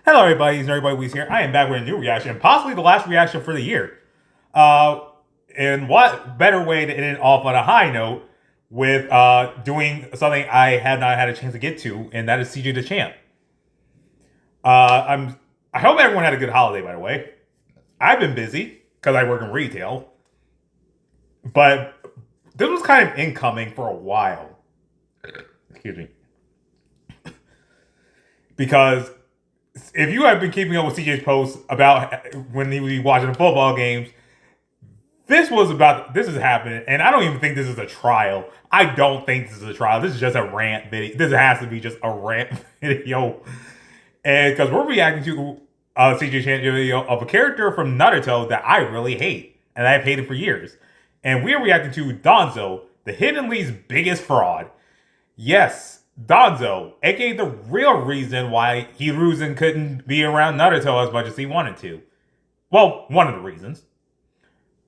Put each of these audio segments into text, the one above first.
Hello, everybody. It's Everybody Weez here. I am back with a new reaction, possibly the last reaction for the year. And what better way to end it off on a high note with doing something I have not had a chance to get to, and that is CJ the Champ. I hope everyone had a good holiday, by the way. I've been busy because I work in retail, but this was kind of incoming for a while. Excuse me. Because if you have been keeping up with CJ's posts about when he was watching football games, this is happening, and I don't even think this is a trial. I don't think this is a trial. This is just a rant video. This has to be just a rant video. And because we're reacting to CJ Chan's video of a character from Naruto that I really hate, and I've hated for years. And we're reacting to DANZO, the Hidden League's biggest fraud. Yes, DANZO, aka the real reason why Hiruzen couldn't be around Naruto as much as he wanted to. Well, one of the reasons.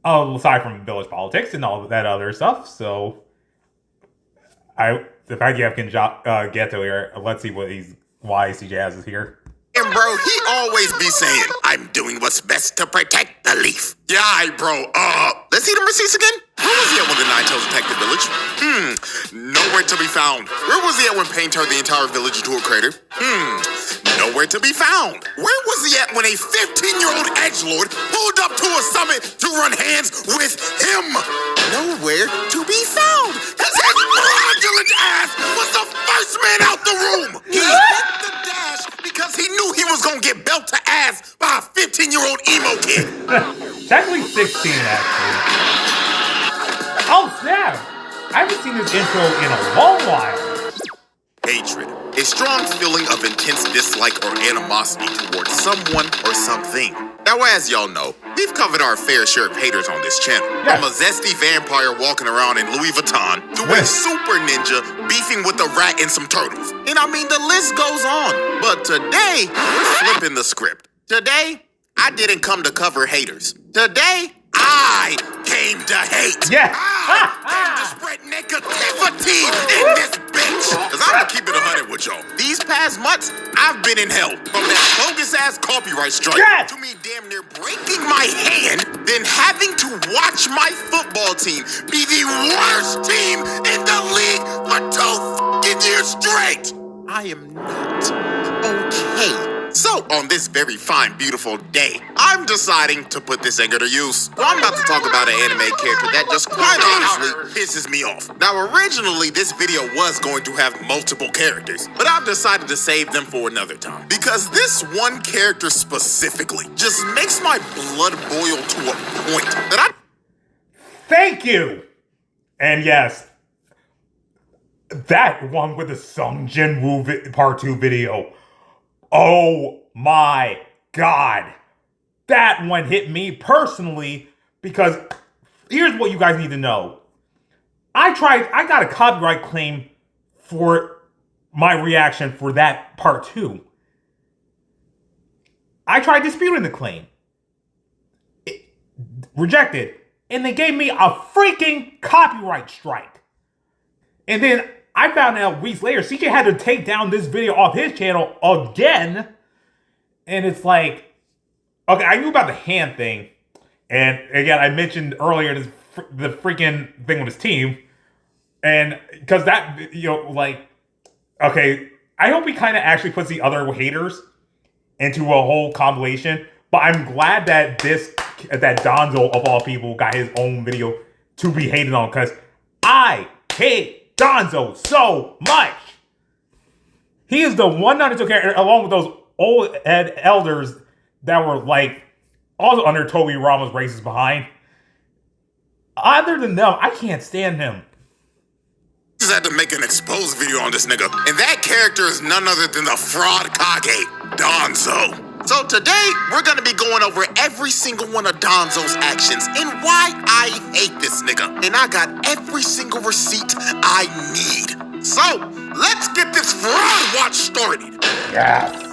Aside from village politics and all of that other stuff. So, the fact you have Ghetto here, let's see why CJ has us here. And bro, he always be saying, I'm doing what's best to protect the leaf. Yeah, bro, let's see the receipts again? Where was he at when the Nine-Tails attacked the village? Nowhere to be found. Where was he at when Pain turned the entire village into a crater? Nowhere to be found. Where was he at when a 15-year-old edgelord pulled up to a summit to run hands with him? Nowhere to be found. His fraudulent ass was the first man out the room. He hit the dash because he knew he was gonna get belt to ass by a 15-year-old emo kid. Technically 16, actually. Oh, snap! I haven't seen this intro in a long while. Hatred. A strong feeling of intense dislike or animosity towards someone or something. Now, as y'all know, we've covered our fair share of haters on this channel. Yes. From a zesty vampire walking around in Louis Vuitton to a super ninja beefing with a rat and some turtles. And I mean, the list goes on. But today, we're flipping the script. Today, I didn't come to cover haters. Today, I came to hate. Yeah. I came to spread negativity in this bitch. Cause I'm gonna keep it 100 with y'all. These past months, I've been in hell. From that bogus-ass copyright strike to me damn near breaking my hand, then having to watch my football team be the worst team in the league for 2 years straight. I am not okay. So, on this very fine, beautiful day, I'm deciding to put this anger to use. Well, I'm about to talk about an anime character that just quite honestly pisses me off. Now, originally, this video was going to have multiple characters, but I've decided to save them for another time. Because this one character specifically just makes my blood boil to a point that Thank you! And yes, that one with the Sung Jin Woo Part 2 video. Oh my God. That one hit me personally because here's what you guys need to know. I got a copyright claim for my reaction for that part 2. I tried disputing the claim. Rejected. And they gave me a freaking copyright strike. And then I found out weeks later, CJ had to take down this video off his channel again. And it's like, okay, I knew about the hand thing. And again, I mentioned earlier the freaking thing with his team. And because that, okay, I hope he kind of actually puts the other haters into a whole compilation. But I'm glad that that DANZO, of all people, got his own video to be hated on. Because I hate DANZO so much. He is the one Naruto character, along with those old elders that were like also under Toby Rama's races behind. Other than them, I can't stand him. Just had to make an exposed video on this nigga, and that character is none other than the fraud Kage, DANZO. So today, we're gonna be going over every single one of DANZO's actions and why I hate this nigga. And I got every single receipt I need. So, let's get this fraud watch started. Yes.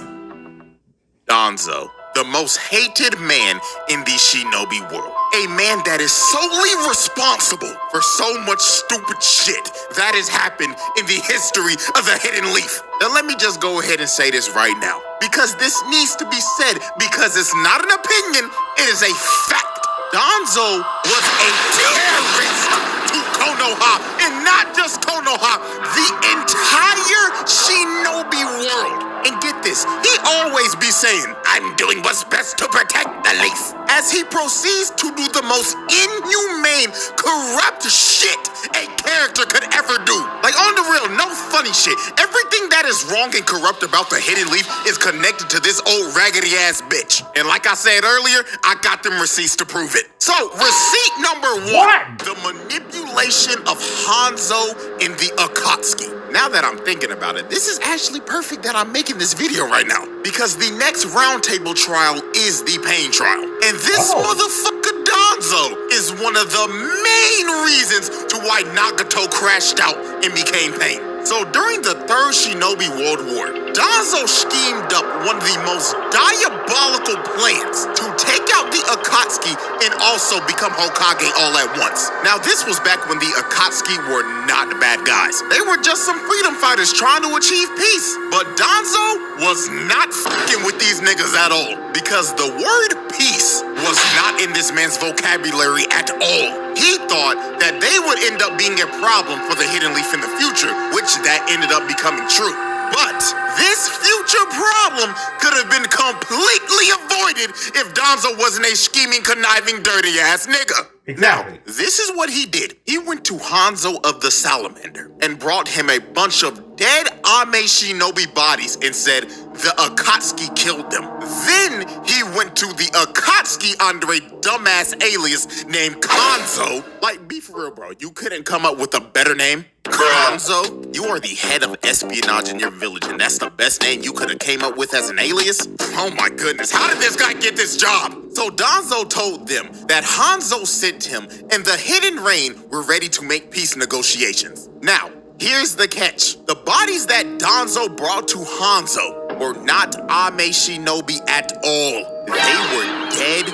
DANZO, the most hated man in the shinobi world. A man that is solely responsible for so much stupid shit that has happened in the history of the Hidden Leaf. Now let me just go ahead and say this right now. because this needs to be said, because it's not an opinion, it is a fact. DANZO was a terrorist to Konoha, and not just Konoha, the entire Shinobi world. And get this, he always be saying, I'm doing what's best to protect the leaf, as he proceeds to do the most inhumane, corrupt shit a character could ever do. Like, on the real, no funny shit. Everything that is wrong and corrupt about the Hidden Leaf is connected to this old raggedy ass bitch. And like I said earlier, I got them receipts to prove it. So, receipt number 1, the manipulation of Hanzo in the Akatsuki. Now that I'm thinking about it, this is actually perfect that I'm making this video right now, because the next roundtable trial is the pain trial. And this motherfucker DANZO is one of the main reasons to why Nagato crashed out and became pain. So during the Third Shinobi World War, DANZO schemed up one of the most diabolical plans to take out the Akatsuki and also become Hokage all at once. Now this was back when the Akatsuki were not bad guys. They were just some freedom fighters trying to achieve peace. But DANZO was not fucking with these niggas at all, because the word peace was not in this man's vocabulary at all. He thought that they would end up being a problem for the Hidden Leaf in the future, which that ended up becoming true. But this future problem could have been completely avoided if DANZO wasn't a scheming, conniving, dirty ass nigga. Exactly. Now, this is what he did. He went to Hanzo of the Salamander and brought him a bunch of dead Ame Shinobi bodies and said the Akatsuki killed them. Then he went to the Akatsuki under a dumbass alias named Kanzo. Like, be for real, bro. You couldn't come up with a better name? Kanzo, you are the head of espionage in your village, and that's the best name you could have came up with as an alias? Oh my goodness, how did this guy get this job? So DANZO told them that Hanzo sent him and the Hidden Rain were ready to make peace negotiations. Now, here's the catch. The bodies that DANZO brought to Hanzo were not Ame Shinobi at all. They were dead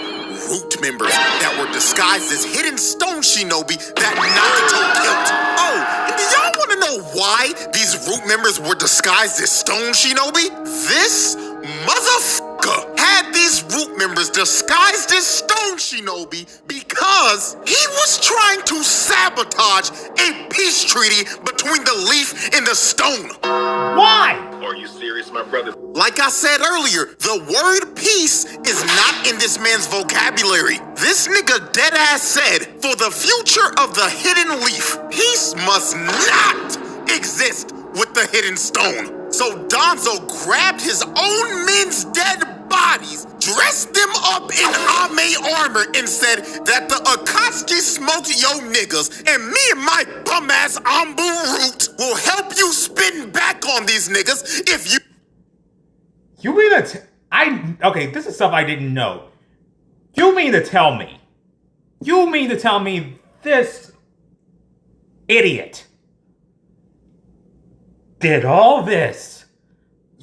root members that were disguised as hidden stone shinobi that Nagato killed. Oh, and do y'all want to know why these root members were disguised as stone shinobi? This motherfucker had these root members disguised as stone shinobi because he was trying to sabotage a peace treaty between the leaf and the stone. Why? Are you serious, my brother? Like I said earlier, the word peace is not in this man's vocabulary. This nigga deadass said, for the future of the Hidden Leaf, peace must not exist with the hidden stone. So DANZO grabbed his own men's dead bodies, dressed them up in Ame armor, and said that the Akatsuki smoked yo niggas, and me and my bum-ass Ambu Root will help you spin back on these niggas if you... You mean that... Okay, this is stuff I didn't know. You mean to tell me this idiot did all this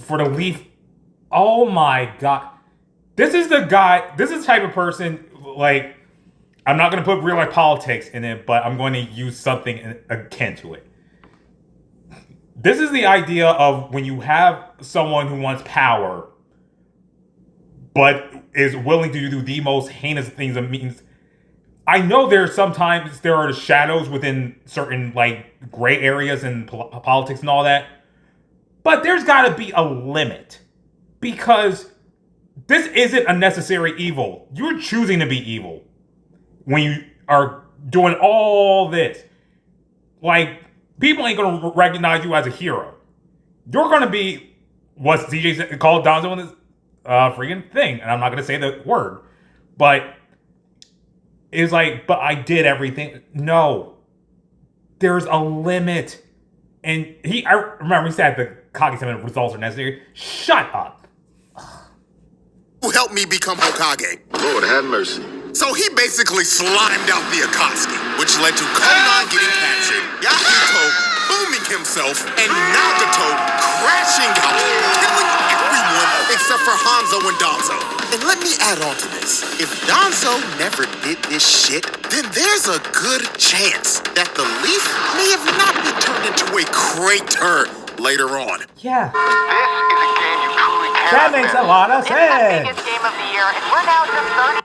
for the leaf? Oh my god. This is the guy, this is the type of person, like, I'm not going to put real life politics in it, but I'm going to use something akin to it. This is the idea of when you have someone who wants power, but is willing to do the most heinous things and means. I know sometimes there are shadows within certain, like, gray areas in politics and all that, but there's got to be a limit, because this isn't a necessary evil. You're choosing to be evil when you are doing all this. Like, people ain't going to recognize you as a hero. You're going to be what CJ called DANZO in this freaking thing. And I'm not going to say the word. But it's like, but I did everything. No. There's a limit. And I remember he said the Kage-sama results are necessary. Shut up. Who helped me become Hokage. Lord have mercy. So he basically slimed out the Akatsuki, which led to Konan getting captured, Yahito booming himself, and Nagato crashing out, killing everyone except for Hanzo and DANZO. And let me add on to this. If DANZO never did this shit, then there's a good chance that the leaf may have not been turned into a crater later on. Yeah. This is a game you truly can't That makes a lot of It's the sense. biggest game of the year, and we're now just 30.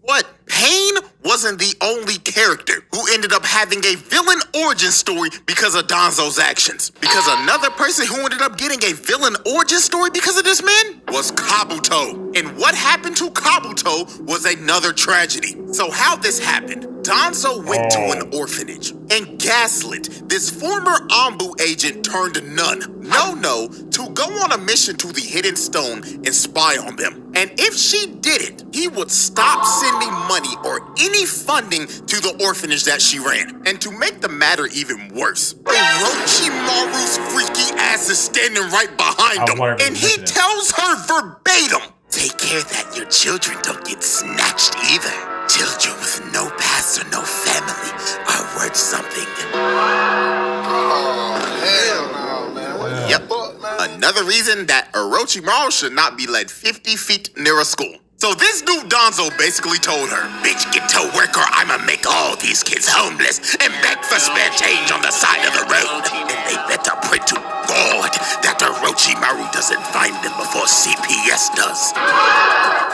What? Pain wasn't the only character who ended up having a villain origin story because of DANZO's actions. Because another person who ended up getting a villain origin story because of this man was Kabuto. And what happened to Kabuto was another tragedy. So how this happened, DANZO went to an orphanage and gaslit this former Ambu agent turned nun, No, to go on a mission to the Hidden Stone and spy on them. And if she did it, he would stop sending money or any funding to the orphanage that she ran. And to make the matter even worse, Orochimaru's freaky ass is standing right behind him, and he tells her verbatim, "Take care that your children don't get snatched either. Children with no past or no family are worth something." Oh, hell no, man. What the Yep. fuck, man? Another reason that Orochimaru should not be led 50 feet near a school. So this new DANZO basically told her, "Bitch, get to work or I'ma make all these kids homeless and beg for spare change on the side of the road. And they better pray to God that Orochimaru doesn't find them before CPS does."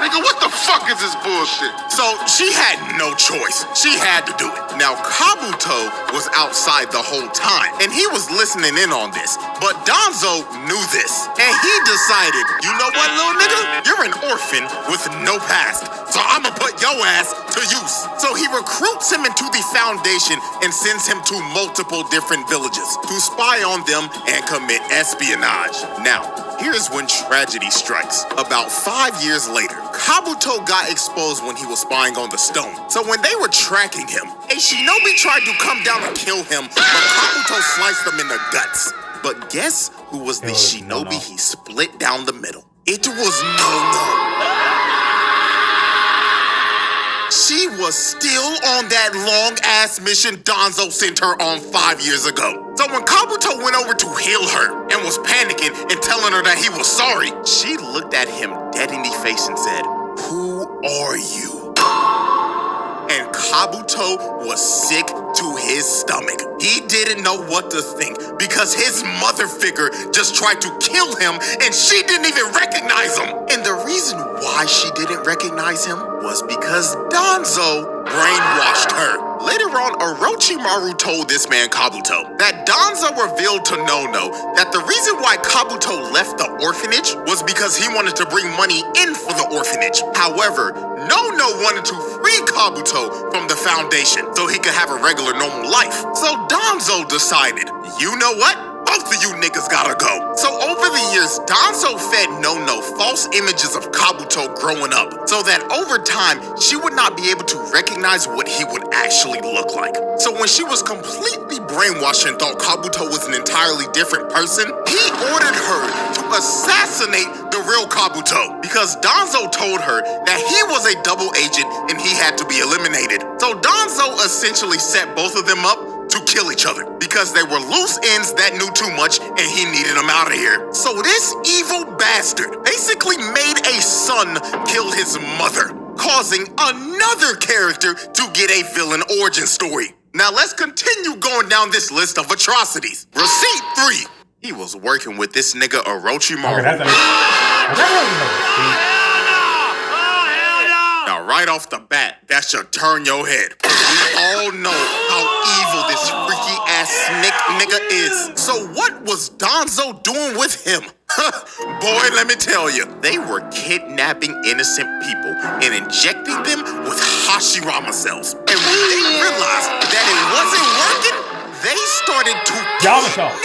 Nigga, what the fuck is this bullshit? So she had no choice. She had to do it. Now, Kabuto was outside the whole time, and he was listening in on this. But DANZO knew this, and he decided, you know what, little nigga? You're an orphan with no past, so I'ma put your ass to use. So he recruits him into the Foundation and sends him to multiple different villages to spy on them and commit espionage. Now, here's when tragedy strikes. About 5 years later, Kabuto got exposed when he was spying on the stone. So when they were tracking him, a shinobi tried to come down and kill him, but Kabuto sliced him in the guts. But guess who was the shinobi he split down the middle? It was She was still on that long-ass mission DANZO sent her on 5 years ago. So when Kabuto went over to heal her and was panicking and telling her that he was sorry, she looked at him dead in the face and said, "Who are you?" And Kabuto was sick to his stomach. He didn't know what to think because his mother figure just tried to kill him and she didn't even recognize him. And the reason why she didn't recognize him was because DANZO brainwashed her. Later on, Orochimaru told this man Kabuto that DANZO revealed to Nono that the reason why Kabuto left the orphanage was because he wanted to bring money in for the orphanage. However, Nono wanted to free Kabuto from the Foundation so he could have a regular normal life. So DANZO decided, you know what? Both of you niggas gotta go. So over the years, DANZO fed Nono false images of Kabuto growing up so that over time, she would not be able to recognize what he would actually look like. So when she was completely brainwashed and thought Kabuto was an entirely different person, he ordered her to assassinate the real Kabuto because DANZO told her that he was a double agent and he had to be eliminated. So DANZO essentially set both of them up to kill each other because they were loose ends that knew too much and he needed them out of here. So this evil bastard basically made a son kill his mother, causing another character to get a villain origin story. Now let's continue going down this list of atrocities. Receipt 3. He was working with this nigga Orochimaru. Now right off the bat, that should turn your head. We all know how evil this freaky ass snake nigga is. So what was DANZO doing with him? Boy, let me tell you, they were kidnapping innocent people and injecting them with Hashirama cells. And when they realized that it wasn't working, they started to kidnap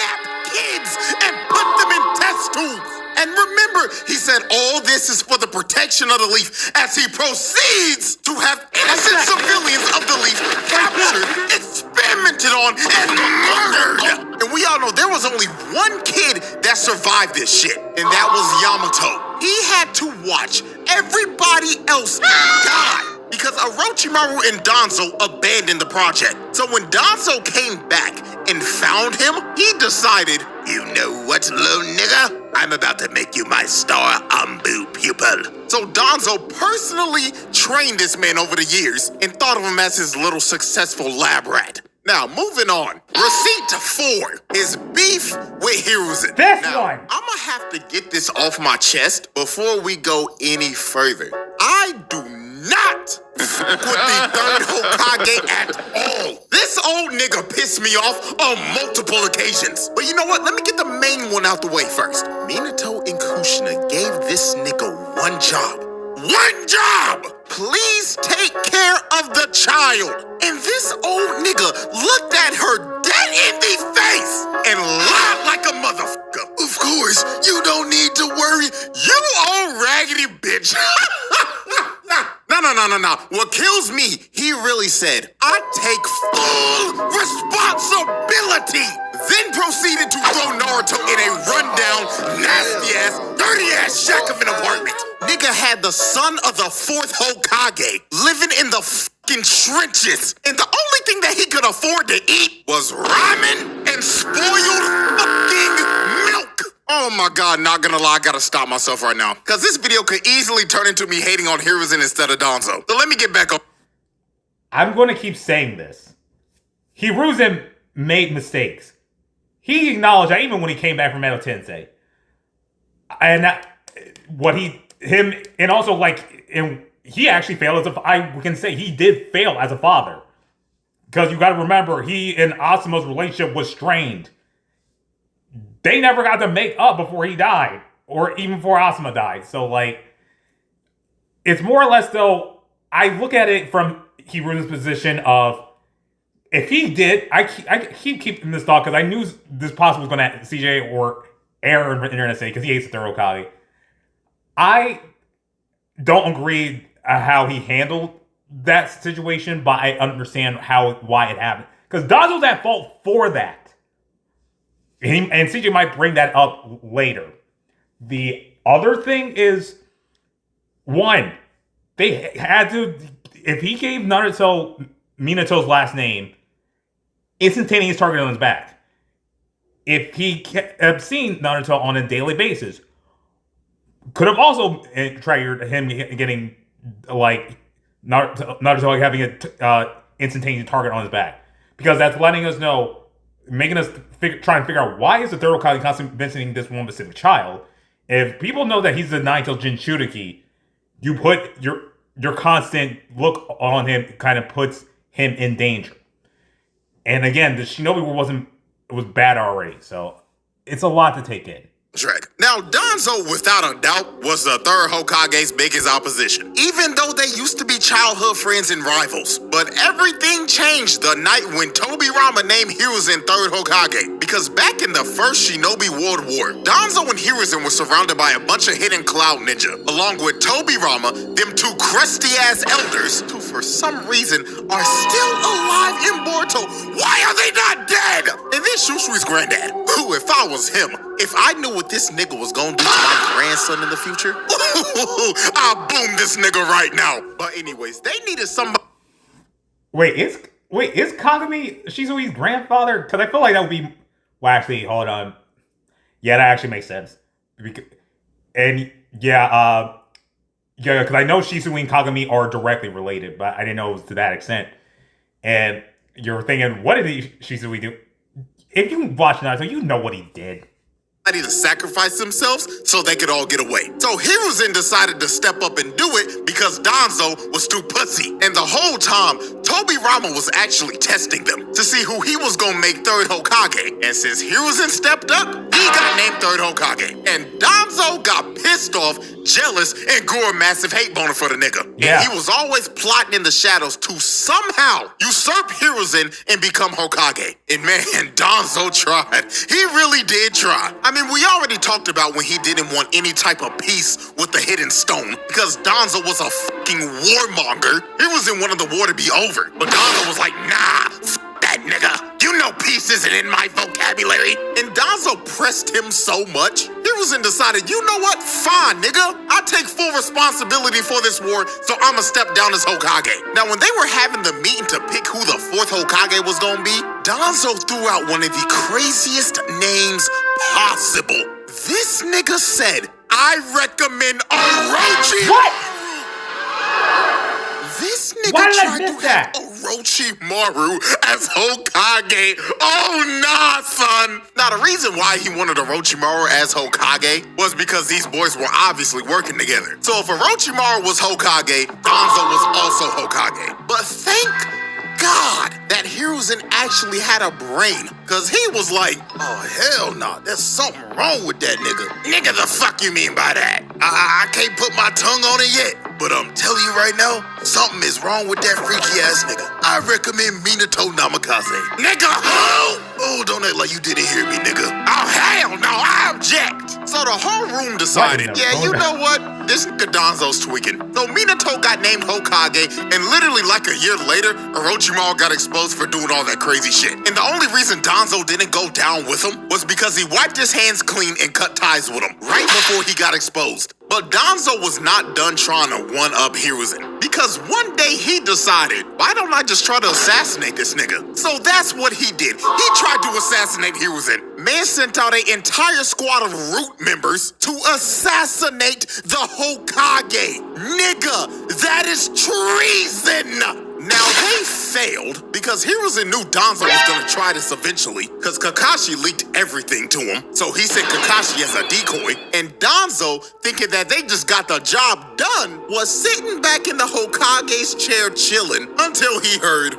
kids and put them in test tubes. And remember, he said all this is for the protection of the leaf as he proceeds to have innocent civilians of the leaf captured, experimented on, and murdered. And we all know there was only one kid that survived this shit, and that was Yamato. He had to watch everybody else die because Orochimaru and DANZO abandoned the project. So when DANZO came back and found him, he decided, you know what, little nigga? I'm about to make you my star Ambu pupil. So DANZO personally trained this man over the years and thought of him as his little successful lab rat. Now, moving on. Receipt 4 is beef with Hiruzen. This now, one. I'm gonna have to get this off my chest before we go any further. I do not fuck with the third Hokage at all. This old nigga pissed me off on multiple occasions. But you know what? Let me get the main one out the way first. Minato and Kushina gave this nigga one job. One job! Please take care of the child. And this old nigga looked at her dead in the face and lied like a motherfucker. Of course, you don't need to worry. You old raggedy bitch. No. What kills me, he really said, I take full responsibility. Then proceeded to throw Naruto in a rundown, nasty-ass, dirty-ass shack of an apartment. Nigga had the son of the 4th Hokage living in the fucking trenches. And the only thing that he could afford to eat was ramen and spoiled fucking milk. Oh my God, not gonna lie, I gotta stop myself right now. Cause this video could easily turn into me hating on Hiruzen instead of DANZO. So let me get back up. I'm going to keep saying this. Hiruzen made mistakes. He acknowledged that even when he came back from Metal Tensei. And he actually failed I can say he did fail as a father. Because you gotta remember, he and Asuma's relationship was strained. They never got to make up before he died. Or even before Asuma died. So, like, it's more or less, though, I look at it from Hiruzen's position of, if he did, I keep keeping this thought, because I knew this possibly was going to CJ or Aaron internet say, because he hates the third Hokage. I don't agree how he handled that situation, but I understand why it happened. Because DANZO's at fault for that. And CJ might bring that up later. The other thing is, one, they had to, if he gave Minato's last name, instantaneous target on his back. If he kept seeing Naruto on a daily basis, could have also triggered him getting, like, Naruto having an instantaneous target on his back. Because that's letting us know, making us try and figure out, why is the third Hokage constantly visiting this one specific child? If people know that he's the Nine-Tail Jinchuriki, you put your constant look on him kind of puts him in danger. And again, the Shinobi War was bad already, so it's a lot to take in. Now, DANZO, without a doubt, was the third Hokage's biggest opposition, even though they used to be childhood friends and rivals. But everything changed the night when Tobirama named Hiruzen third Hokage, because back in the first Shinobi World War, DANZO and Hiruzen were surrounded by a bunch of hidden cloud ninja, along with Tobirama, them two crusty-ass elders, who for some reason are still alive in Boruto. Why are they not dead? And then Shushui's granddad, who, if I was him, if I knew what this nigga was gonna do to my grandson in the future, I'll boom this nigga right now. But anyways, they needed somebody. Wait, is Kagami Shizui's grandfather? Because I feel like that would be. Well, actually, hold on. Yeah, that actually makes sense. And yeah, because I know Shisui and Kagami are directly related, but I didn't know it was to that extent. And you're thinking, what did Shisui do? If you watch Naruto, you know what he did. To sacrifice themselves so they could all get away. So Hiruzen decided to step up and do it because DANZO was too pussy. And the whole time, Tobirama was actually testing them to see who he was gonna make third Hokage. And since Hiruzen stepped up, he got named third Hokage. And DANZO got pissed off, jealous, and grew a massive hate boner for the nigga. Yeah. And he was always plotting in the shadows to somehow usurp Hiruzen and become Hokage. And man, DANZO tried. He really did try. I mean, we already talked about when he didn't want any type of peace with the hidden stone because DANZO was a fucking warmonger. Hiruzen wanted the war to be over, but DANZO was like, nah, that nigga. You know peace isn't in my vocabulary. And DANZO pressed him so much, Hiruzen decided, you know what? Fine, nigga. I take full responsibility for this war, so I'ma step down as Hokage. Now, when they were having the meeting to pick who the fourth Hokage was gonna be, DANZO threw out one of the craziest names possible. This nigga said, I recommend Orochi. What? This nigga Why did I tried miss to that? have Orochimaru as Hokage. Oh, nah, son. Now, the reason why he wanted Orochimaru as Hokage was because these boys were obviously working together. So if Orochimaru was Hokage, Danzo was also Hokage. But thank God that Hiruzen actually had a brain, cause he was like, oh hell no, there's something wrong with that nigga. Nigga, the fuck you mean by that? I can't put my tongue on it yet, but I'm telling you right now, something is wrong with that freaky ass nigga. I recommend Minato Namikaze. Nigga, who? Oh, don't act like you didn't hear me, nigga. Oh hell no, I object. So the whole room decided, yeah, you know what? This nigga Danzo's tweaking. So Minato got named Hokage, and literally like a year later, Orochimaru got exposed for doing all that crazy shit. And the only reason Danzo didn't go down with him was because he wiped his hands clean and cut ties with him right before he got exposed. But Danzo was not done trying to one-up Hiruzen, because one day he decided, why don't I just try to assassinate this nigga? So that's what he did. He tried to assassinate Hiruzen. Man sent out an entire squad of root members to assassinate the Hokage. Nigga, that is treason! Now, they failed because Hiruzen knew Danzo was gonna try this eventually because Kakashi leaked everything to him. So he sent Kakashi as a decoy, and Danzo, thinking that they just got the job done, was sitting back in the Hokage's chair chilling until he heard,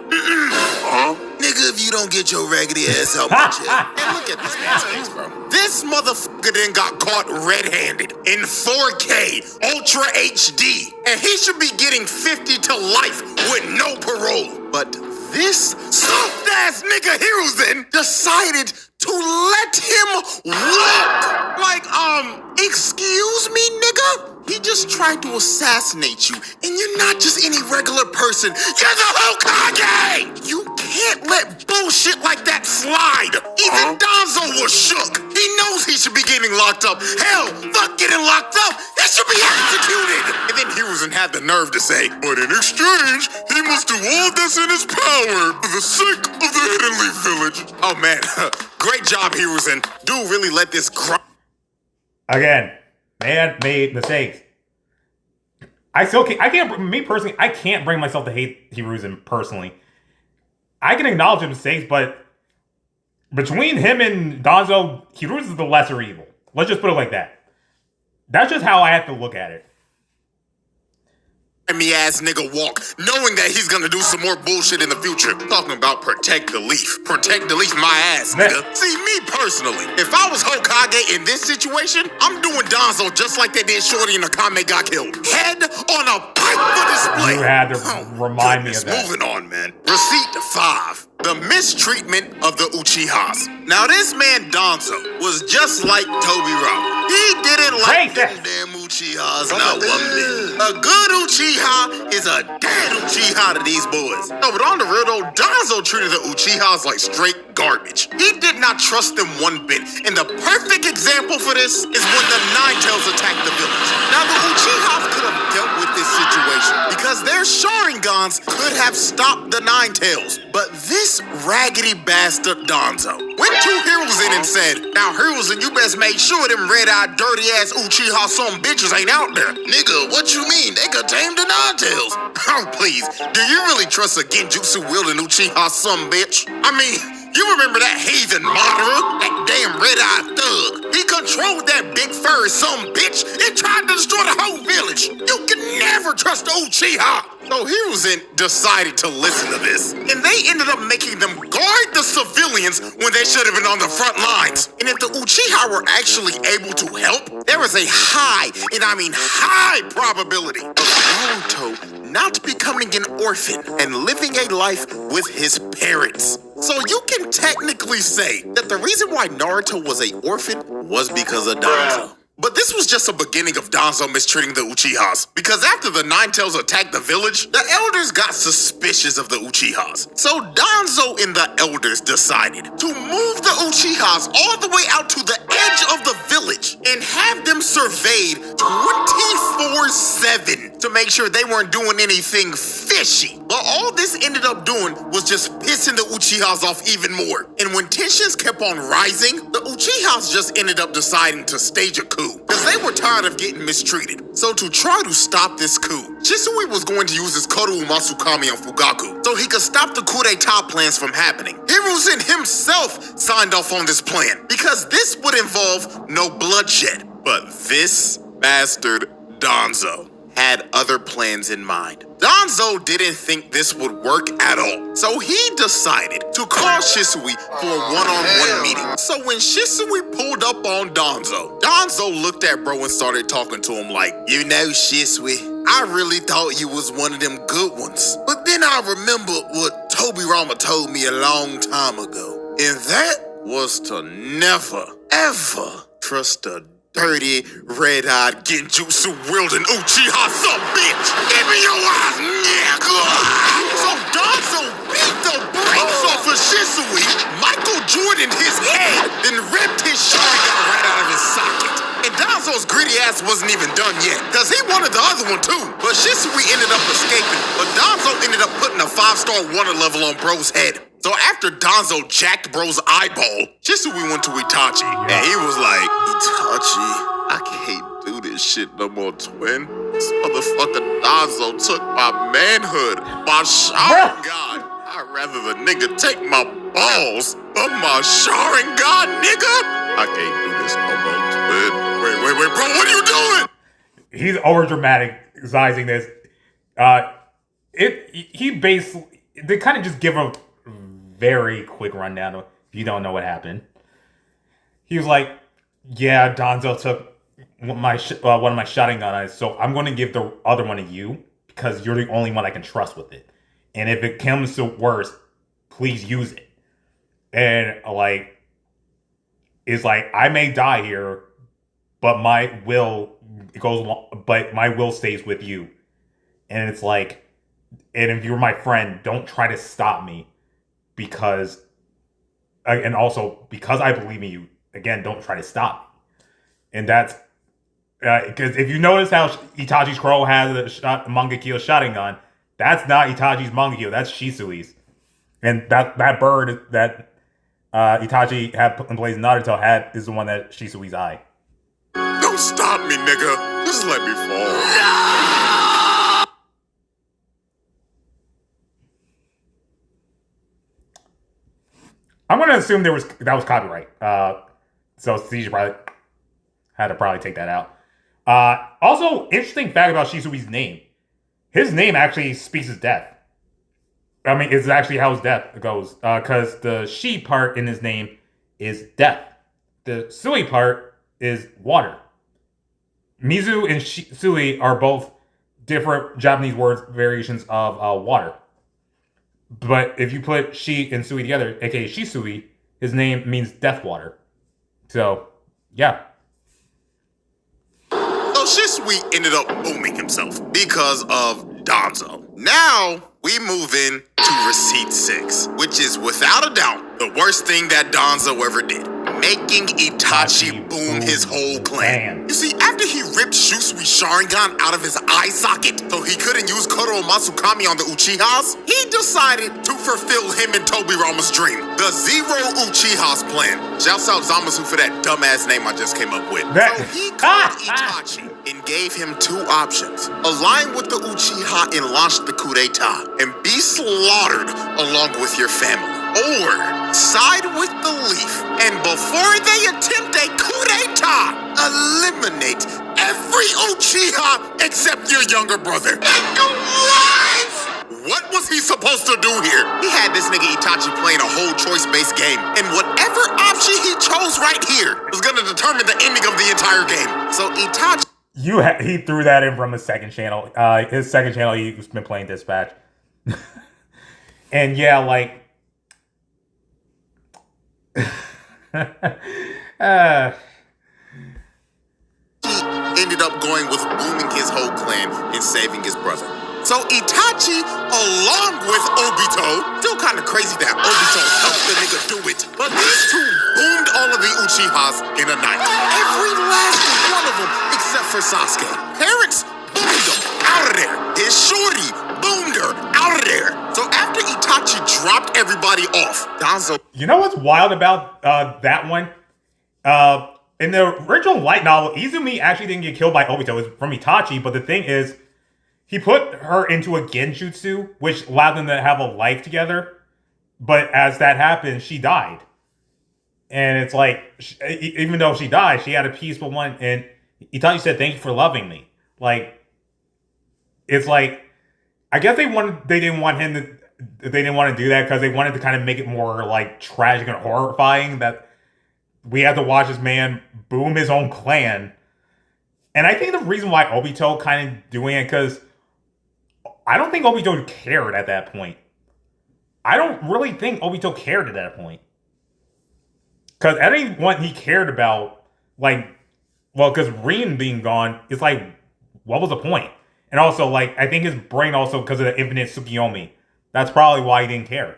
nigga, if you don't get your raggedy ass out my chair. And look at this man's face, bro. This motherfucker then got caught red-handed in 4K Ultra HD, and he should be getting 50 to life with no parole. But this soft-ass nigga Hiruzen decided to let him walk. Like, excuse me, nigga? He just tried to assassinate you, and you're not just any regular person. You're the Hokage! You can't let bullshit like that slide. Even Danzo was shook. He knows he should be getting locked up. Hell, fuck getting locked up. He should be executed. And then Hiruzen had the nerve to say, but in exchange, he must do all that's in his power for the sake of the Hidden Leaf Village. Oh man, great job, Hiruzen. Dude really let this cry. Again, man made mistakes. I can't bring myself to hate Hiruzen personally. I can acknowledge his mistakes, but between him and Danzo, Hiruzen's the lesser evil. Let's just put it like that. That's just how I have to look at it. Me ass nigga walk, knowing that he's gonna do some more bullshit in the future. Talking about protect the leaf. Protect the leaf, my ass, nigga. See, me personally, if I was Hokage in this situation, I'm doing Danzo just like they did Shorty and Akame got killed. Head on a pike for display. You had to remind me of that. Moving on, man. Receipt 5. The mistreatment of the Uchihas. Now, this man Danzo was just like Toby Rob. He didn't like them damn Uchihas, not one bit. A good Uchiha is a dead Uchiha to these boys. No, but on the real though, Danzo treated the Uchihas like straight garbage. He did not trust them one bit. And the perfect example for this is when the Nine-Tails attacked the village. Now, the Uchihas could have dealt with this situation because their Sharingans could have stopped the Nine-Tails. But this raggedy bastard Danzo went to Hiruzen and said, now Hiruzen, you best make sure them red-eyed, dirty-ass Uchiha some bitches ain't out there. Nigga, what you mean? They could tame the Nine-Tails. Oh, please. Do you really trust a Genjutsu-wielding Uchiha some bitch? I mean, you remember that heathen Madara? That damn red-eyed thug. He controlled that big furry some bitch and tried to destroy the whole village. You can never trust the Uchiha. So Hiruzen decided to listen to this, and they ended up making them guard the civilians when they should have been on the front lines. And if the Uchiha were actually able to help, there was a high, and I mean high probability of Naruto not becoming an orphan and living a life with his parents. So you can technically say that the reason why Naruto was an orphan was because of Danzo. But this was just a beginning of Danzo mistreating the Uchihas, because after the Nine-Tails attacked the village, the elders got suspicious of the Uchihas. So Danzo and the elders decided to move the Uchihas all the way out to the edge of the village and have them surveyed 24/7 to make sure they weren't doing anything fishy. But all this ended up doing was just pissing the Uchihas off even more. And when tensions kept on rising, the Uchihas just ended up deciding to stage a coup, because they were tired of getting mistreated. So to try to stop this coup, Shisui was going to use his Koru Masukami on Fugaku, so he could stop the coup d'etat plans from happening. Hiruzen himself signed off on this plan, because this would involve no bloodshed. But this bastard DANZO had other plans in mind. DANZO didn't think this would work at all, so he decided to call Shisui for a one-on-one meeting. So when Shisui pulled up on DANZO looked at bro and started talking to him like, you know, Shisui, I really thought you was one of them good ones. But then I remembered what Tobirama told me a long time ago, and that was to never, ever trust a dirty, red-eyed, genjutsu-wielding Uchiha bitch! Give me your eyes, nigga! So DANZO beat the brakes off of Shisui, Michael Jordan his head, then ripped his Sharingan right out of his socket. And DANZO's greedy ass wasn't even done yet, cause he wanted the other one too. But Shisui ended up escaping, but DANZO ended up putting a 5-star wonder level on bro's head. So after DANZO jacked bro's eyeball, Shisui went to Itachi, and he was like, Itachi, I can't do this shit no more, twin. This motherfucker DANZO took my manhood, my Sharingan. I'd rather the nigga take my balls, but my Sharingan, nigga. I can't do this no more, twin. Wait, bro, what are you doing? He's over dramatizing this. They kind of just give a very quick rundown if you don't know what happened. He was like, yeah, DANZO took one of my Sharingan, so I'm going to give the other one to you because you're the only one I can trust with it. And if it comes to worse, please use it. And it's like, I may die here, but my will stays with you. And it's like, and if you're my friend, don't try to stop me. Because, and also, because I believe in you, again, don't try to stop me. And that's, because if you notice how Itachi's crow has a Mangekyo Sharingan, that's not Itachi's Mangekyo, that's Shisui's. And that bird that Itachi had in place Naruto is the one that Shisui's eye. Don't stop me, nigga. Just let me fall. I'm going to assume that was copyright. So CJ probably had to take that out. Also, interesting fact about Shisui's name. His name actually speaks his death. I mean, it's actually how his death goes. Because the Shi part in his name is death. The Sui part is water. Mizu and Sui are both different Japanese words, variations of water. But if you put Shi and Sui together, aka Shisui, his name means death water. So, yeah. So Shisui ended up booming himself because of DANZO. Now, we move in to Receipt 6, which is without a doubt the worst thing that DANZO ever did. Making Itachi boom his whole clan. You see, after he ripped Shusui's Sharingan out of his eye socket so he couldn't use Koro Masukami on the Uchihas, he decided to fulfill him and Tobirama's dream, the Zero Uchihas plan. Shouts out Zamasu for that dumbass name I just came up with. So he called Itachi and gave him 2 options. Align with the Uchiha and launch the coup d'etat and be slaughtered along with your family. Or side with the Leaf, and before they attempt a coup d'etat, eliminate every Uchiha except your younger brother. What was he supposed to do here? He had this nigga Itachi playing a whole choice-based game, and whatever option he chose right here was gonna determine the ending of the entire game. So Itachi... He threw that in from his second channel. His second channel, he's been playing Dispatch. And yeah, like... He ended up going with booming his whole clan and saving his brother. So Itachi, along with Obito, still kind of crazy that Obito helped the nigga do it, but these two boomed all of the Uchihas in a night. Every last one of them, except for Sasuke. Parents boomed him out of there. His shorty boomed her out of there. So after Itachi dropped everybody off, Danzo... You know what's wild about that one? In the original light novel, Izumi actually didn't get killed by Obito. It was from Itachi, but the thing is, he put her into a genjutsu, which allowed them to have a life together. But as that happened, she died. And it's like, even though she died, she had a peaceful one. And Itachi said, "Thank you for loving me." Like, it's like, I guess they didn't want to do that because they wanted to kind of make it more like tragic and horrifying that we had to watch this man boom his own clan. And I think the reason why Obito kind of doing it, because I don't think Obito cared at that point. I don't really think Obito cared at that point. Because anyone he cared about, like, well, because Rin being gone, it's like, what was the point? And also, like, I think his brain also, because of the infinite Tsukiyomi, that's probably why he didn't care.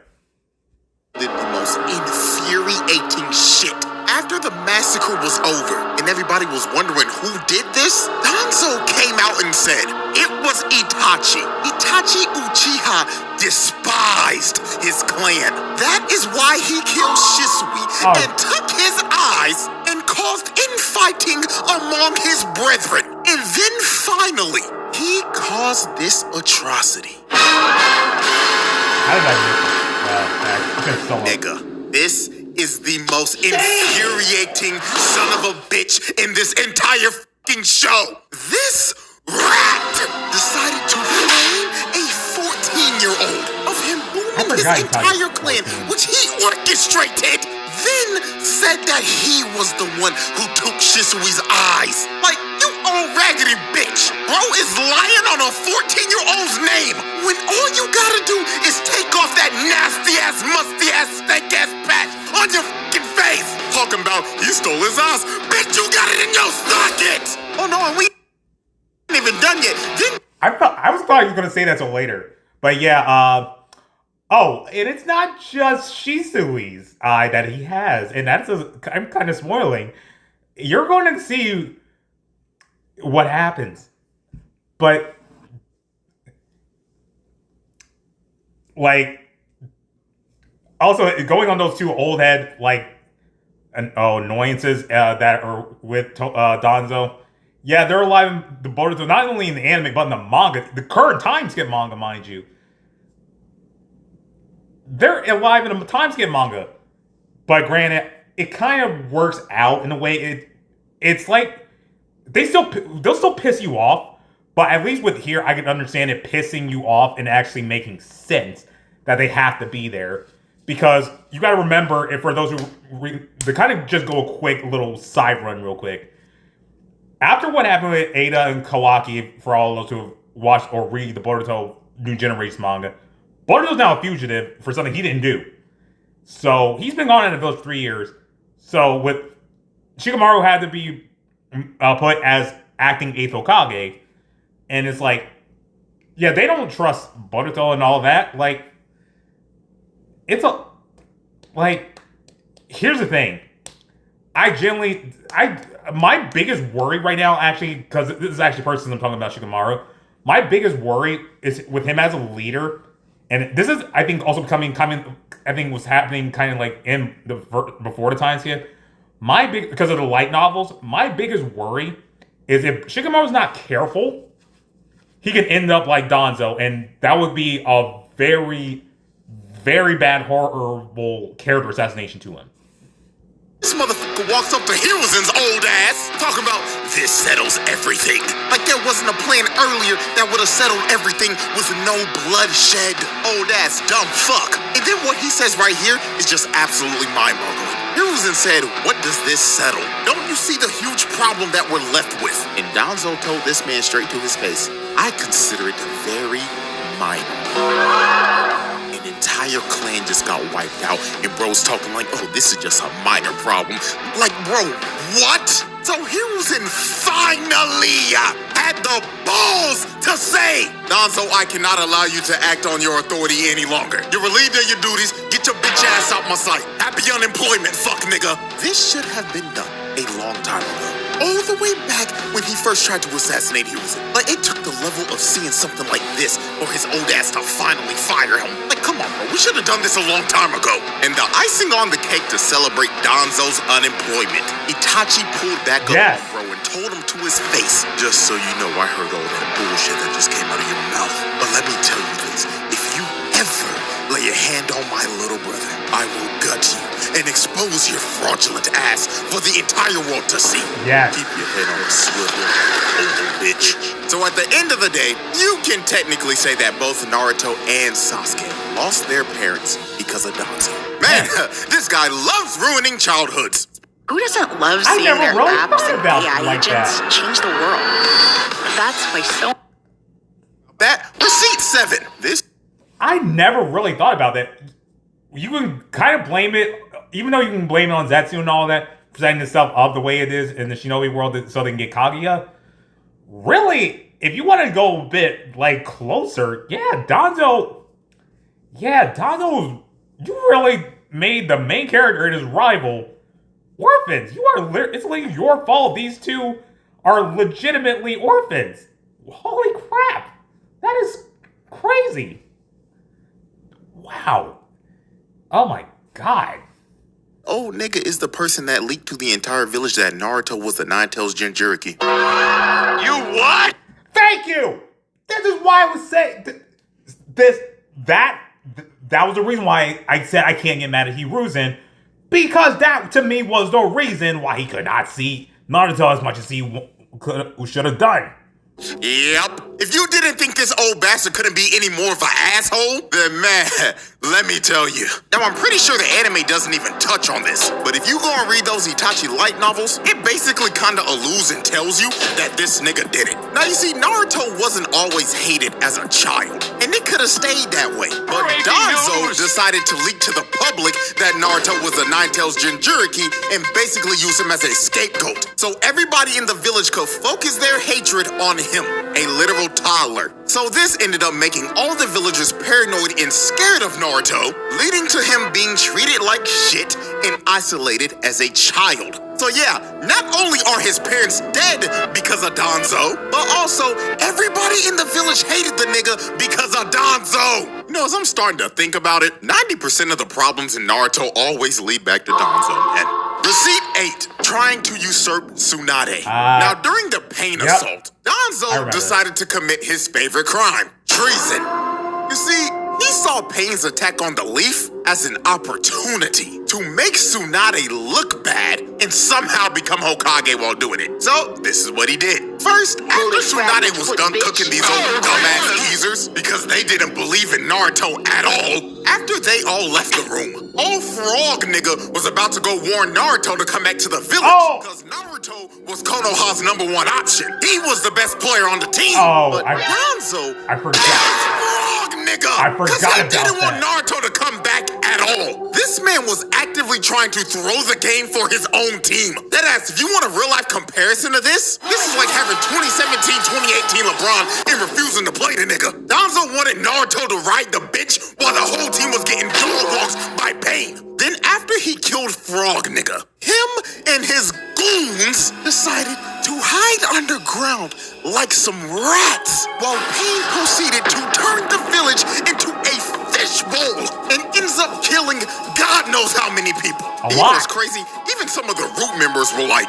Did the most infuriating shit. After the massacre was over and everybody was wondering who did this, Danzo came out and said it was Itachi. Itachi Uchiha despised his clan. That is why he killed Shisui and took his eyes and caused infighting among his brethren. And then finally, he caused this atrocity. How did I miss that? Nigga, this is the most infuriating son of a bitch in this entire fucking show. This rat decided to flame a 14-year-old of him booming his entire clan, which he orchestrated, then said that he was the one who took Shisui's eyes. Like, you old raggedy bitch. Bro is lying on a 14-year-old's name when all you gotta do is take off that nasty-ass, musty-ass, stank-ass patch on your fucking face. Talking about, he stole his eyes. Bitch, you got it in your socket. Oh, no, and we ain't even done yet. I thought you were going to say that till later. But yeah, oh, and it's not just Shisui's eye that he has. And I'm kind of spoiling. You're going to see what happens. But, like, also, going on those two old head, like, annoyances that are with Danzo. Yeah, they're alive in the Boruto, not only in the anime, but in the manga. The current time skip manga, mind you. They're alive in the time skip manga. But granted, it kind of works out in a way. It's like, they'll still piss you off. But at least with here, I can understand it pissing you off and actually making sense that they have to be there. Because you got to remember, if for those who to kind of just go a quick little side run real quick. After what happened with Ada and Kawaki, for all those who have watched or read the Boruto New Generation manga, Boruto's now a fugitive for something he didn't do. So he's been gone in the village 3 years. So with Shikamaru had to be put as acting 8th Hokage. And it's like, yeah, they don't trust Boruto and all that. Like, it's a, like, here's the thing. My biggest worry right now, actually, because this is actually person I'm talking about, Shikamaru. My biggest worry is with him as a leader, and this is, I think, also coming. I think was happening kind of like in the before the time skip. Because of the light novels, my biggest worry is if Shikamaru's not careful, he can end up like Danzo, and that would be a very, very bad, horrible character assassination to him. This motherfucker walks up to Hiruzen's old ass, talking about, this settles everything. Like there wasn't a plan earlier that would have settled everything with no bloodshed. Old ass dumb fuck. And then what he says right here is just absolutely mind-boggling. Hiruzen said, what does this settle? Don't you see the huge problem that we're left with? And Danzo told this man straight to his face, I consider it very minor. An entire clan just got wiped out, and bro's talking like, oh, this is just a minor problem. Like, bro, what? So Hiruzen finally had the balls to say, Danzo, I cannot allow you to act on your authority any longer. You're relieved of your duties. Get your bitch ass out my sight. Happy unemployment, fuck nigga. This should have been done a long time ago. all the way back when he first tried to assassinate Hiruzen. Like, it took the level of seeing something like this for his old ass to finally fire him. Like, come on, bro, we should have done this a long time ago. And the icing on the cake to celebrate Danzo's unemployment, Itachi pulled back up on bro and told him to his face, just so you know, I heard all that bullshit that just came out of your mouth. But let me tell you this, if you ever lay a hand on my little brother, I will gut you and expose your fraudulent ass for the entire world to see. Yes. Keep your head on a swivel, old bitch. So at the end of the day, you can technically say that both Naruto and Sasuke lost their parents because of Danzo. Man, this guy loves ruining childhoods. Who doesn't love seeing their really apps and AI like agents that. change the world? That's why so... That receipt 7. This I never really thought about that. You can kind of blame it, even though you can blame it on Zetsu and all that, presenting itself up the way it is in the Shinobi world so they can get Kaguya. Really, if you want to go a bit, like, closer, Danzo, you really made the main character and his rival orphans. It's like your fault these two are legitimately orphans. Holy crap. That is crazy. Wow. Oh my god. old nigga is the person that leaked to the entire village that Naruto was the Nine-Tails Jinchuriki. You what? Thank you! This is why I was saying that was the reason why I said I can't get mad at Hiruzen, because that to me was the reason why he could not see Naruto as much as he should have done. Yep. If you didn't think this old bastard couldn't be any more of an asshole, then man, let me tell you. Now, I'm pretty sure the anime doesn't even touch on this, but if you go and read those Itachi light novels, it basically kinda alludes and tells you that this nigga did it. Now, you see, Naruto wasn't always hated as a child, and it could've stayed that way. But DANZO decided to leak to the public that Naruto was a Nine-Tails Jinchuriki and basically use him as a scapegoat. So everybody in the village could focus their hatred on him, a literal toddler. So this ended up making all the villagers paranoid and scared of Naruto, leading to him being treated like shit and isolated as a child. So yeah, not only are his parents dead because of DANZO, but also everybody in the village hated the nigga because of DANZO. You know, as I'm starting to think about it, 90% of the problems in Naruto always lead back to DANZO. And Receipt 8, trying to usurp Tsunade. Now, during the pain assault, DANZO decided to commit his favorite crime, treason. You see, he saw Pain's attack on the leaf as an opportunity to make Tsunade look bad and somehow become Hokage while doing it. So, this is what he did. First, after Tsunade was done cooking these old dumbass geezers because they didn't believe in Naruto at all, after they all left the room, old frog nigga was about to go warn Naruto to come back to the village because Naruto was Konoha's #1 option. He was the best player on the team. But DANZO, I forgot. frog nigga, I forgot he about didn't want that. Naruto to come back at all. This man was actively trying to throw the game for his own team. Deadass, if you want a real-life comparison to this is like having 2017-2018 LeBron and refusing to play the nigga. DANZO wanted Naruto to ride the bitch while the whole team was getting dog walks by Pain. Then after he killed Frog nigga, him and his goons decided to hide underground like some rats while Pain proceeded to turn the village into a fishbowl and ends up killing God knows how many people. It was crazy. Even some of the root members were like,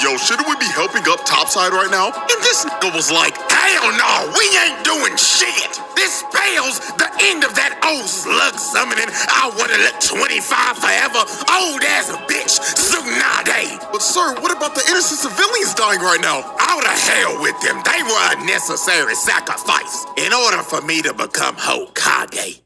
yo, shouldn't we be helping up topside right now? And this nigga was like, hell no, we ain't doing shit. This spells the end of that old slug summoning I wanna let 25 forever old ass bitch Tsunade. But sir, what about the innocent civilians dying right now? Out of hell with them. They were a necessary sacrifice in order for me to become Hokage.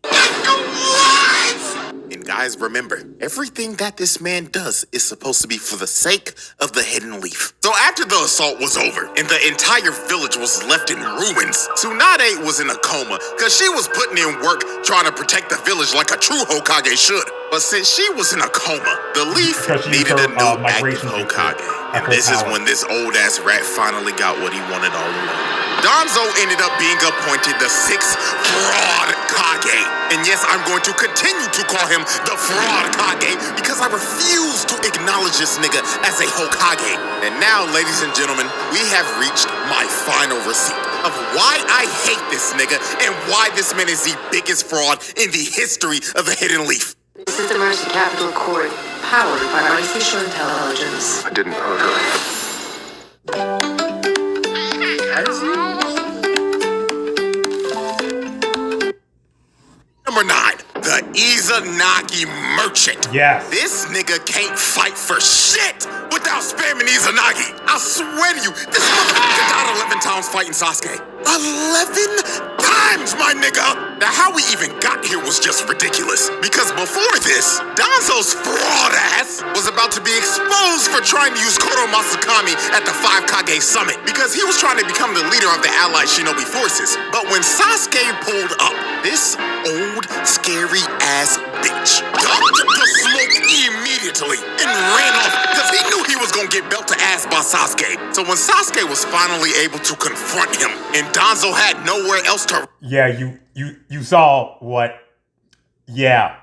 And guys, remember, everything that this man does is supposed to be for the sake of the hidden leaf. So after the assault was over and the entire village was left in ruins, Tsunade was in a coma because she was putting in work trying to protect the village like a true Hokage should. But since she was in a coma, the leaf needed a new active Hokage. And this is when this old ass rat finally got what he wanted all along. DANZO ended up being appointed the 6th Fraud Kage. And yes, I'm going to continue to call him the Fraud Kage because I refuse to acknowledge this nigga as a Hokage. And now, ladies and gentlemen, we have reached my final receipt of why I hate this nigga and why this man is the biggest fraud in the history of the Hidden Leaf. This is the Mercy Capital Court, powered by artificial intelligence. I didn't hurt her. Number 9, the Izanagi Merchant. Yes. This nigga can't fight for shit without spamming Izanagi. I swear to you, this motherfucker died 11 times fighting Sasuke. 11 times, my nigga! Now, how we even got here was just ridiculous. Because before this, DANZO's fraud ass was about to be exposed for trying to use Koro Masakami at the 5 Kage Summit because he was trying to become the leader of the allied shinobi forces. But when Sasuke pulled up, this old, scary-ass bitch ducked the smoke immediately and ran off because he knew he was gonna get belt to ass by Sasuke. So when Sasuke was finally able to confront him and DANZO had nowhere else to Yeah, you saw what? Yeah.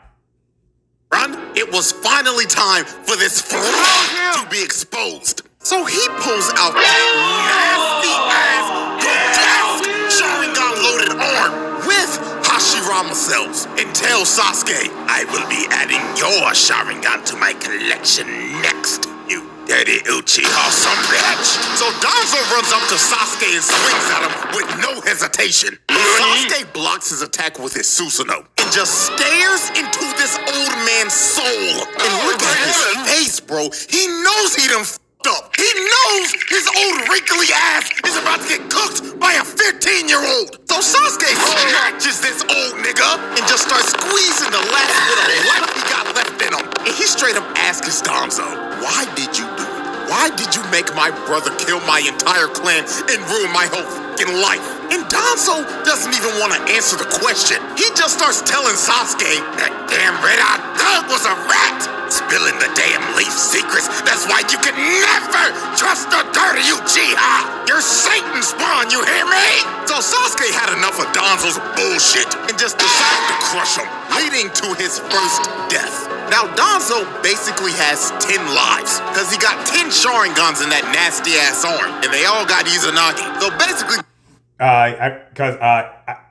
run, it was finally time for this fraud to be exposed. So he pulls out that nasty ass, grotesque Sharingan-loaded arm with Hashirama cells and tells Sasuke, I will be adding your Sharingan to my collection next, you dirty Uchiha son of a bitch. So DANZO runs up to Sasuke and swings at him with no hesitation. Sasuke blocks his attack with his Susanoo and just stares into this old man's soul. And look at his face, bro. He knows he done f***ed up. He knows his old wrinkly ass is about to get cooked by a 15-year-old. So Sasuke snatches this old nigga and just starts squeezing the last bit of life he got left in him. And he straight up asks DANZO, why did you do it? Why did you make my brother kill my entire clan and ruin my whole fucking life? And DANZO doesn't even want to answer the question. He just starts telling Sasuke that damn red-eyed thug was a rat, spilling the damn leaf secrets. That's why you can never trust the dirty Uchiha. You're Satan spawn, you hear me? So Sasuke had enough of DANZO's bullshit and just decided to crush him, leading to his first death. Now, DANZO basically has 10 lives, because he got 10 Sharingans in that nasty-ass arm, and they all got Izanagi. So basically...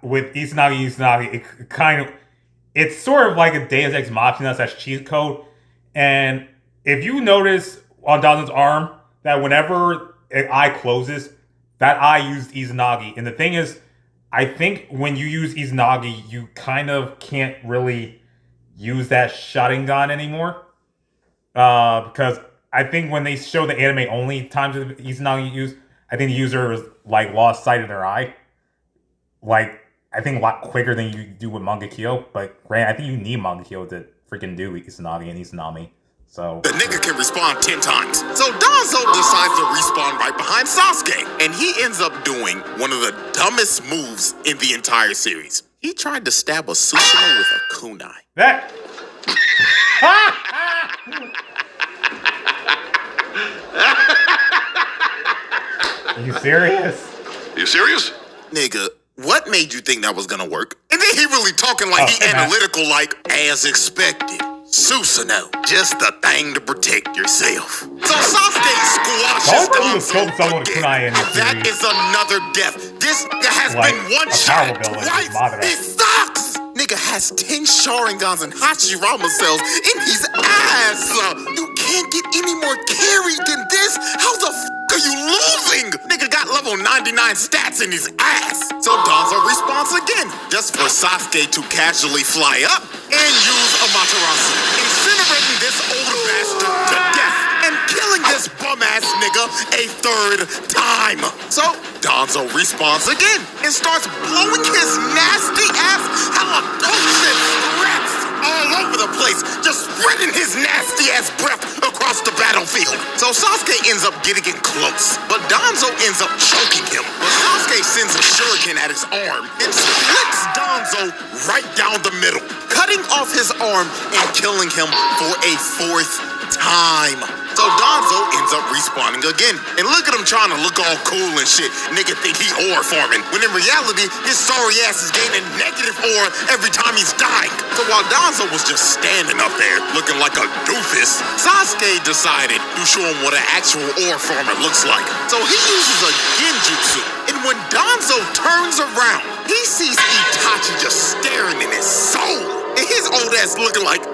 with Izanagi, it kind of... It's sort of like a Deus Ex Machina / cheat code, and if you notice on DANZO's arm, that whenever an eye closes, that eye used Izanagi. And the thing is, I think when you use Izanagi, you kind of can't really use that Sharingan anymore. Because I think when they show the anime only times that Izanagi used, I think the user was like lost sight of their eye. Like, I think a lot quicker than you do with Mangekyo. But granted, I think you need Mangekyo to freaking do Izanagi and Izanami. So the nigga can respawn 10 times. So DANZO decides to respawn right behind Sasuke. And he ends up doing one of the dumbest moves in the entire series. He tried to stab a Susanoo with a kunai. that. Are you serious? Are you serious? Nigga, what made you think that was gonna work? And then he really talking like he analytical, like, as expected. Susanoo, just the thing to protect yourself. So Sasuke squashes DANZO again. That is another death. This nigga has been one shot twice. He sucks! Nigga has 10 Sharingans and Hashirama cells in his ass. You can't get any more carried than this. How the f*** are you losing? Nigga got level 99 stats in his ass. So DANZO responds again, just for Sasuke to casually fly up and use Amaterasu, incinerating this old bastard to death and killing this bum-ass nigga a 3rd time. So DANZO responds again and starts blowing his nasty-ass halitosis breath all over the place, just spreading his nasty-ass breath across the battlefield. So Sasuke ends up getting in close, but DANZO ends up choking him. But Sasuke sends a shuriken at his arm and splits DANZO right down the middle, cutting off his arm and killing him for a 4th time. So Danzo ends up respawning again. And look at him trying to look all cool and shit. Nigga think he ore farming. When in reality, his sorry ass is gaining negative ore every time he's dying. So while Danzo was just standing up there looking like a doofus, Sasuke decided to show him what an actual ore farmer looks like. So he uses a genjutsu. And when Danzo turns around, he sees Itachi just staring in his soul. And his old ass looking like,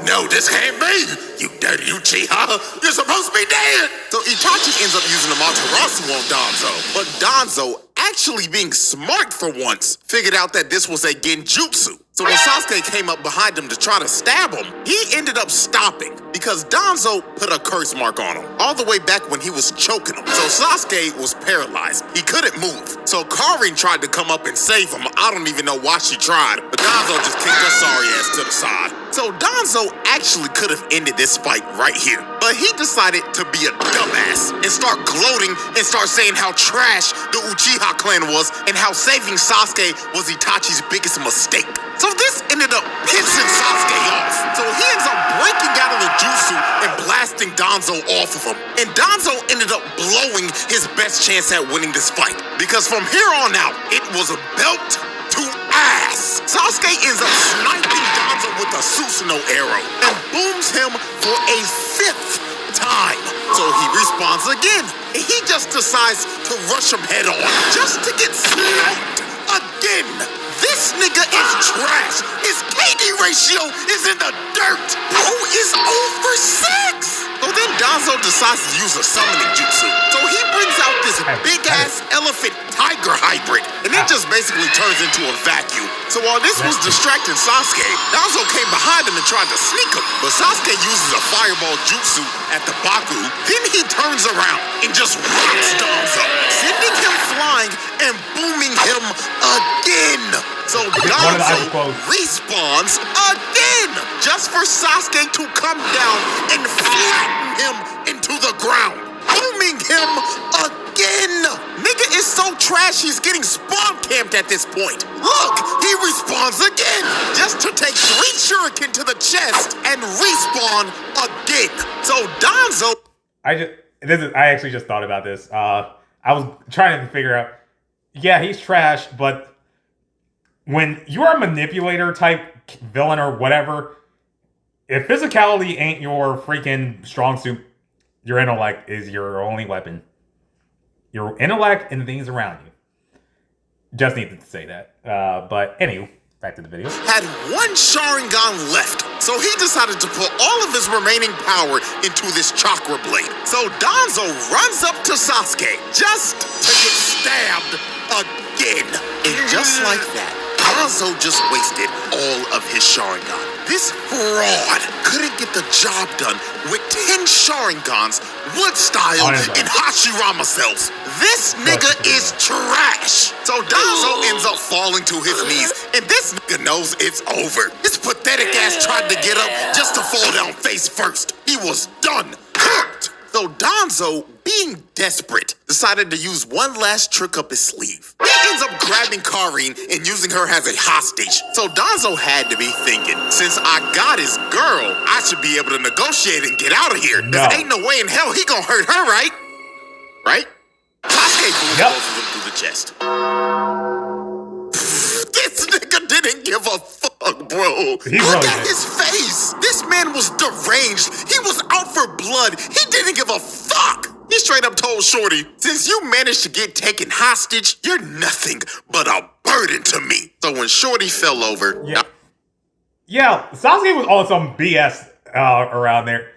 no, this can't be. You dirty Uchiha. You're supposed to be dead. So Itachi ends up using the Matarasu on Danzo. But Danzo, actually being smart for once, figured out that this was a genjutsu. So when Sasuke came up behind him to try to stab him, he ended up stopping because Danzo put a curse mark on him, all the way back when he was choking him. So Sasuke was paralyzed. He couldn't move. So Karin tried to come up and save him. I don't even know why she tried, but Danzo just kicked her sorry ass to the side. So Danzo actually could have ended this fight right here, but he decided to be a dumbass and start gloating and start saying how trash the Uchiha clan was and how saving Sasuke was Itachi's biggest mistake. So this ended up pissing Sasuke off. So he ends up breaking out of the jutsu and blasting Danzo off of him. And Danzo ended up blowing his best chance at winning this fight, because from here on out, it was a belt to ass. Sasuke ends up sniping Danzo with a Susanoo arrow and booms him for a 5th time. So he respawns again, and he just decides to rush him head on just to get sniped again. This nigga is trash. His KD ratio is in the dirt. Bro is over 6. So then Danzo decides to use a summoning jutsu. So he brings out this big-ass elephant tiger hybrid, and it just basically turns into a vacuum. So while this was distracting Sasuke, Danzo came behind him and tried to sneak him. But Sasuke uses a fireball jutsu at the Baku. Then he turns around and just rocks Danzo, sending him flying and booming him again. So Danzo respawns again, just for Sasuke to come down and flatten him into the ground, booming him again. Nigga is so trash, he's getting spawn camped at this point. Look, he respawns again, just to take 3 shuriken to the chest and respawn again. So Danzo... I actually just thought about this. I was trying to figure out, yeah, he's trash, but when you're a manipulator type villain or whatever, if physicality ain't your freaking strong suit, your intellect is your only weapon. Your intellect and the things around you. Just needed to say that. But anyway, back to the video. Had 1 Sharingan left, so he decided to put all of his remaining power into this chakra blade. So Danzo runs up to Sasuke just to get stabbed again. And just like that, Danzo just wasted all of his Sharingan. This fraud couldn't get the job done with 10 Sharingans, wood style, and Hashirama cells. This nigga is trash. So Danzo ends up falling to his knees, and this nigga knows it's over. His pathetic ass tried to get up just to fall down face first. He was done, cooked. So Danzo, being desperate, decided to use one last trick up his sleeve. He ends up grabbing Karin and using her as a hostage. So Danzo had to be thinking, since I got his girl, I should be able to negotiate and get out of here. There ain't no way in hell he gonna hurt her, right? Right? Sasuke boomed both of them through the chest. This nigga didn't give a fuck, bro. Look at his face. This man was deranged. He was out for blood. He didn't give a fuck. He straight up told Shorty, since you managed to get taken hostage, you're nothing but a burden to me. So when Shorty fell over... Yeah, Sasuke was on some BS around there.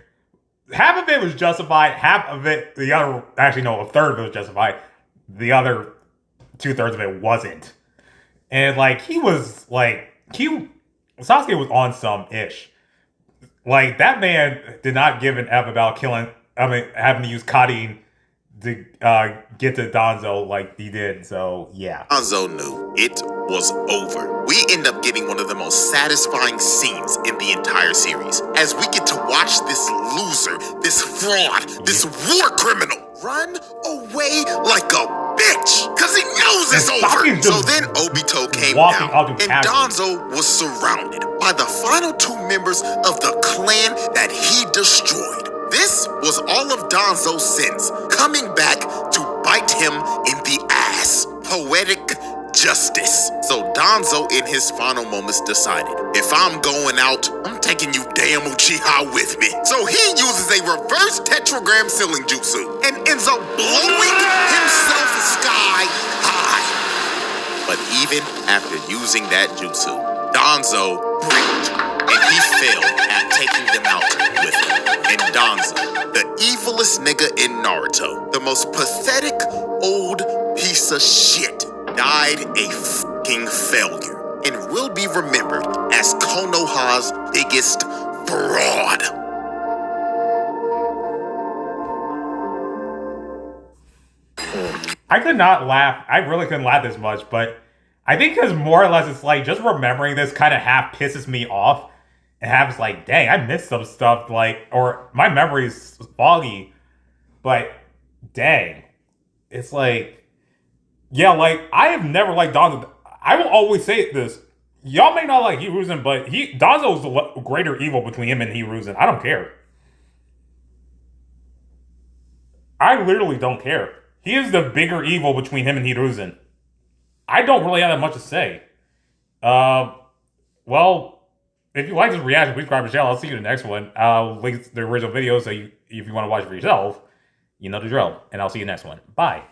Half of it was justified, half of it, the other... Actually, no, a third of it was justified. The other 2/3 of it wasn't. And, like, he was, like... Sasuke was on some ish. Like, that man did not give an F about having to use Karin to get to Danzo like he did, so yeah. Danzo knew it was over. We end up getting one of the most satisfying scenes in the entire series, as we get to watch this loser, this fraud, this war criminal run away like a bitch, because he knows it's over. So then Obito came down, and Danzo was surrounded by the final 2 members of the clan that he destroyed. This was all of Danzo's sins coming back to bite him in the ass. Poetic justice. So Danzo, in his final moments, decided, if I'm going out, I'm taking you damn Uchiha with me. So he uses a reverse tetragram ceiling jutsu and ends up blowing himself sky high. But even after using that jutsu, Danzo bricked, and he failed at taking them out with him. And Danzo, the evilest nigga in Naruto, the most pathetic old piece of shit, died a fucking failure and will be remembered as Konoha's biggest fraud. I could not laugh. I really couldn't laugh this much, but I think because more or less it's like just remembering this kind of half pisses me off. And half is like, dang, I missed some stuff, like, or my memory's foggy. But dang, it's like, yeah, like, I have never liked Danzo. I will always say this. Y'all may not like Hiruzen, but Danzo is the greater evil between him and Hiruzen. I don't care. I literally don't care. He is the bigger evil between him and Hiruzen. I don't really have that much to say. Well, if you like this reaction, please subscribe to the channel. I'll see you in the next one. I'll link the original video so if you want to watch it for yourself, you know the drill. And I'll see you next one. Bye.